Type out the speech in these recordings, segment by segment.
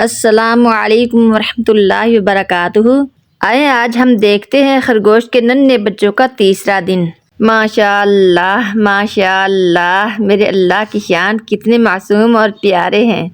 السلام علیکم ورحمۃ اللہ وبرکاتہ۔ آئے آج ہم دیکھتے ہیں خرگوش کے ننھے بچوں کا تیسرا دن۔ ماشاء اللہ ماشاء اللہ، میرے اللہ کی شان، کتنے معصوم اور پیارے ہیں۔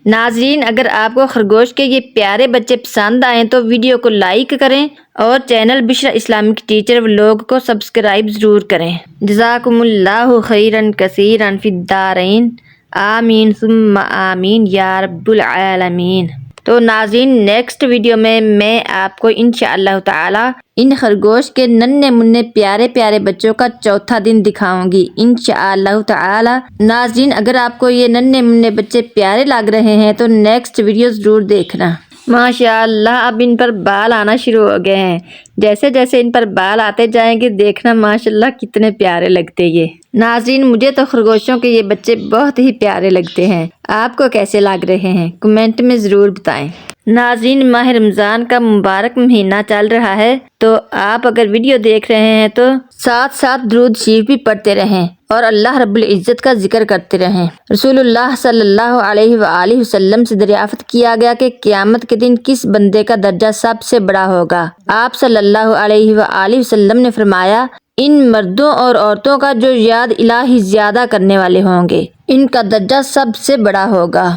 ناظرین، اگر آپ کو خرگوش کے یہ پیارے بچے پسند آئیں تو ویڈیو کو لائک کریں اور چینل بشرا اسلامک ٹیچر ولاگ کو سبسکرائب ضرور کریں۔ جزاکم اللہ خیرا کثیرا فی الدارین، آمین ثم آمین یا رب العالمین۔ تو ناظرین، نیکسٹ ویڈیو میں آپ کو انشاءاللہ تعالی ان خرگوش کے ننھے منھے پیارے پیارے بچوں کا چوتھا دن دکھاؤں گی انشاءاللہ تعالی۔ ناظرین، اگر آپ کو یہ ننھے منھے بچے پیارے لگ رہے ہیں تو نیکسٹ ویڈیو ضرور دیکھنا۔ ماشاءاللہ، اب ان پر بال آنا شروع ہو گئے ہیں۔ جیسے جیسے ان پر بال آتے جائیں گے دیکھنا ماشاءاللہ کتنے پیارے لگتے یہ۔ ناظرین، مجھے تو خرگوشوں کے یہ بچے بہت ہی پیارے لگتے ہیں۔ آپ کو کیسے لگ رہے ہیں کمنٹ میں ضرور بتائیں۔ ناظرین، ماہ رمضان کا مبارک مہینہ چل رہا ہے، تو آپ اگر ویڈیو دیکھ رہے ہیں تو ساتھ ساتھ درود شریف بھی پڑھتے رہیں اور اللہ رب العزت کا ذکر کرتے رہیں۔ رسول اللہ صلی اللہ علیہ وآلہ وسلم سے دریافت کیا گیا کہ قیامت کے دن کس بندے کا درجہ سب سے بڑا ہوگا؟ آپ صلی اللہ علیہ وآلہ وسلم نے فرمایا، ان مردوں اور عورتوں کا جو یاد الہی زیادہ کرنے والے ہوں گے، ان کا درجہ سب سے بڑا ہوگا۔